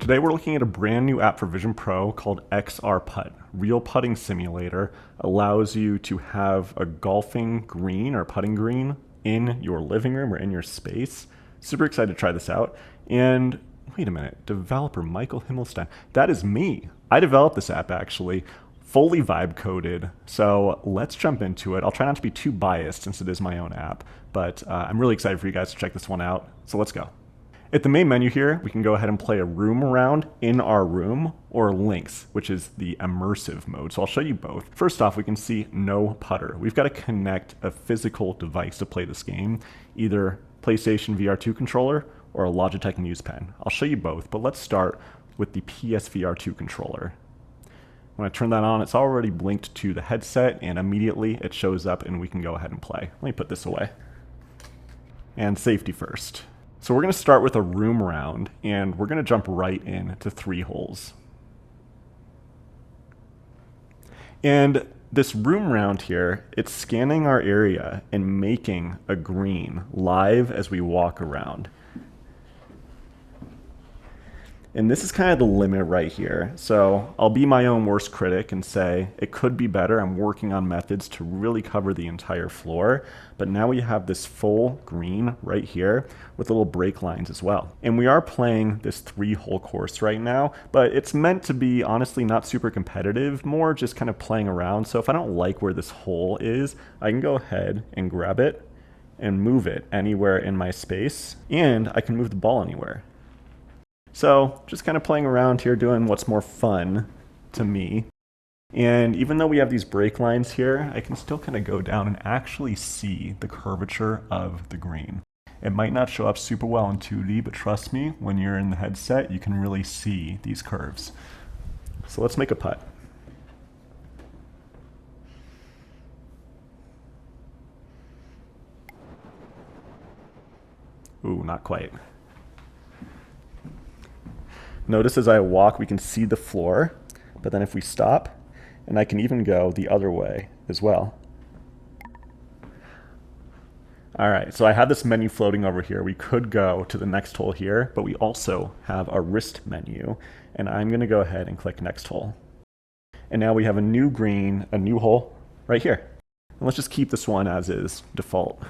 Today we're looking at a brand new app for Vision Pro called XR Putt. Real putting simulator allows you to have a golfing green or putting green in your living room or in your space. Super excited to try this out. And wait a minute, developer Michael Himmelstein. That is me. I developed this app actually, fully vibe coded. So let's jump into it. I'll try not to be too biased since it is my own app, but I'm really excited for you guys to check this one out. So let's go. At the main menu here, we can go ahead and play a room around in our room or links, which is the immersive mode. So I'll show you both. First off, we can see no putter. We've got to connect a physical device to play this game, either PlayStation VR2 controller or a Logitech Muse Pen. I'll show you both, but let's start with the PSVR2 controller. When I turn that on, it's already blinked to the headset and immediately it shows up and we can go ahead and play. Let me put this away. And safety first. So we're going to start with a room round, and we're going to jump right into 3 holes. And this room round here, it's scanning our area and making a green live as we walk around. And this is kind of the limit right here. So I'll be my own worst critic and say it could be better. I'm working on methods to really cover the entire floor. But now we have this full green right here with little break lines as well. And we are playing this 3-hole course right now, but it's meant to be honestly not super competitive, more just kind of playing around. So if I don't like where this hole is, I can go ahead and grab it and move it anywhere in my space, and I can move the ball anywhere. So just kind of playing around here, doing what's more fun to me. And even though we have these break lines here, I can still kind of go down and actually see the curvature of the green. It might not show up super well in 2D, but trust me, when you're in the headset, you can really see these curves. So let's make a putt. Ooh, not quite. Notice as I walk, we can see the floor, but then if we stop, and I can even go the other way as well. All right, so I have this menu floating over here. We could go to the next hole here, but we also have a wrist menu, and I'm gonna go ahead and click next hole. And now we have a new green, a new hole right here. And let's just keep this one as is, default.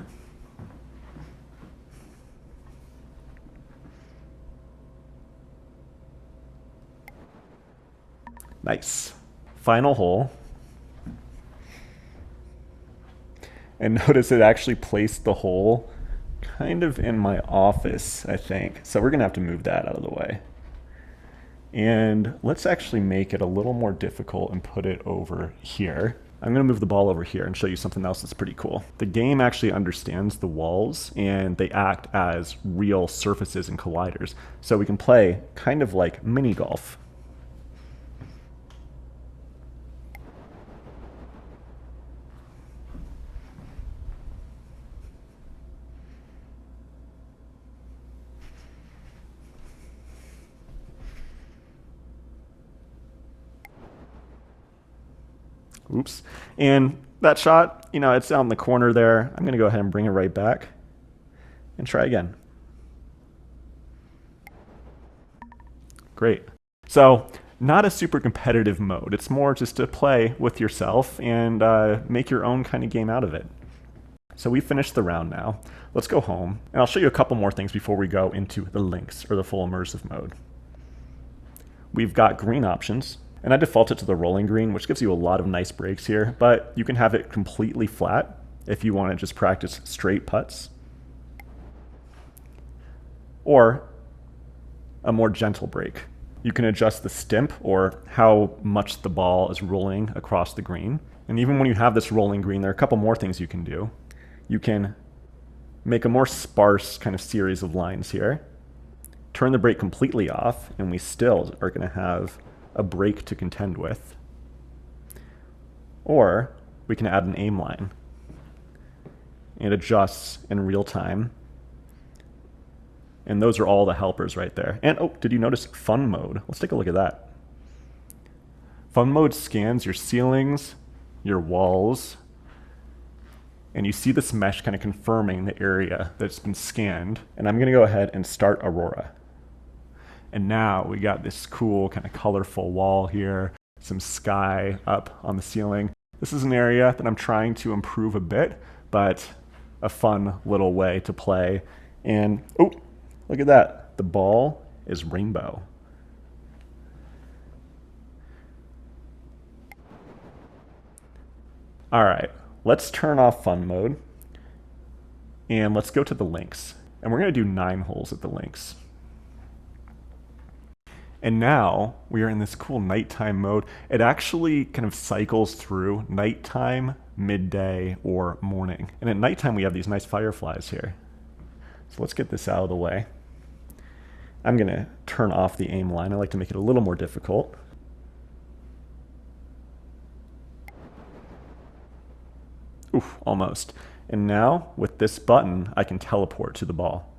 Nice. Final hole. And notice it actually placed the hole kind of in my office, I think. So we're gonna have to move that out of the way. And let's actually make it a little more difficult and put it over here. I'm gonna move the ball over here and show you something else that's pretty cool. The game actually understands the walls and they act as real surfaces and colliders. So we can play kind of like mini golf. Oops. And that shot, you know, it's out in the corner there. I'm going to go ahead and bring it right back and try again. Great. So not a super competitive mode. It's more just to play with yourself and make your own kind of game out of it. So we finished the round now. Let's go home. And I'll show you a couple more things before we go into the links or the full immersive mode. We've got green options. And I default it to the rolling green, which gives you a lot of nice breaks here, but you can have it completely flat if you want to just practice straight putts. Or a more gentle break. You can adjust the stimp or how much the ball is rolling across the green. And even when you have this rolling green, there are a couple more things you can do. You can make a more sparse kind of series of lines here, turn the break completely off, and we still are going to have a break to contend with. Or we can add an aim line. It adjusts in real time. And those are all the helpers right there. And oh, did you notice fun mode? Let's take a look at that. Fun mode scans your ceilings, your walls, and you see this mesh kind of confirming the area that's been scanned. And I'm going to go ahead and start Aurora. And now we got this cool kind of colorful wall here, some sky up on the ceiling. This is an area that I'm trying to improve a bit, but a fun little way to play. And oh, look at that. The ball is rainbow. All right, let's turn off fun mode and let's go to the links. And we're going to do 9 holes at the links. And now we are in this cool nighttime mode. It actually kind of cycles through nighttime, midday, or morning. And at nighttime, we have these nice fireflies here. So let's get this out of the way. I'm going to turn off the aim line. I like to make it a little more difficult. Oof, almost. And now, with this button, I can teleport to the ball.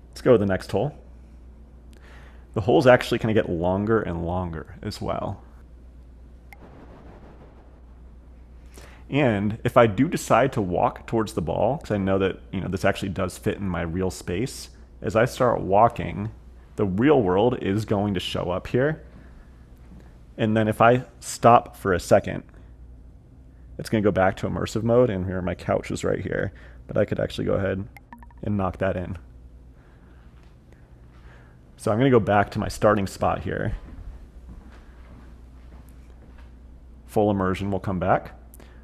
Let's go to the next hole. The holes actually kind of get longer and longer as well. And if I do decide to walk towards the ball, because I know that this actually does fit in my real space, as I start walking, the real world is going to show up here. And then if I stop for a second, it's going to go back to immersive mode, and here my couch is right here. But I could actually go ahead and knock that in. So I'm going to go back to my starting spot here. Full immersion will come back.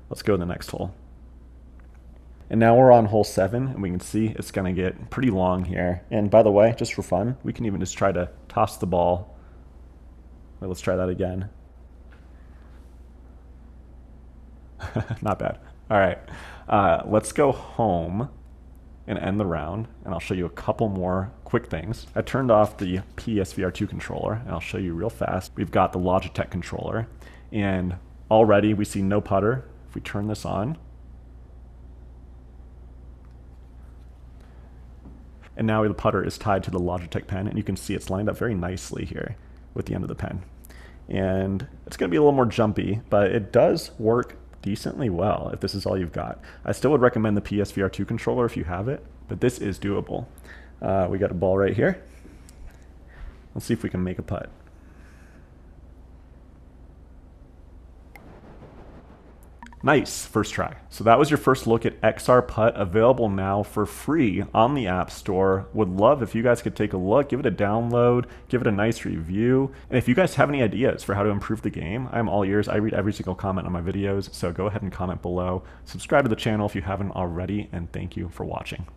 Let's go to the next hole. And now we're on hole 7, and we can see it's going to get pretty long here. And by the way, just for fun, we can even just try to toss the ball. Wait, let's try that again. Not bad. All right, let's go home and end the round, and I'll show you a couple more quick things. I turned off the PSVR2 controller, and I'll show you real fast. We've got the Logitech controller, and already we see no putter. If we turn this on, and now the putter is tied to the Logitech pen, and you can see it's lined up very nicely here with the end of the pen. And it's going to be a little more jumpy, but it does work decently well if this is all you've got. I still would recommend the PSVR2 controller if you have it, but this is doable. We got a ball right here. Let's see if we can make a putt. Nice, first try. So that was your first look at XR Putt, available now for free on the App Store. Would love if you guys could take a look, give it a download, give it a nice review. And if you guys have any ideas for how to improve the game, I'm all ears. I read every single comment on my videos, so go ahead and comment below. Subscribe to the channel if you haven't already, and thank you for watching.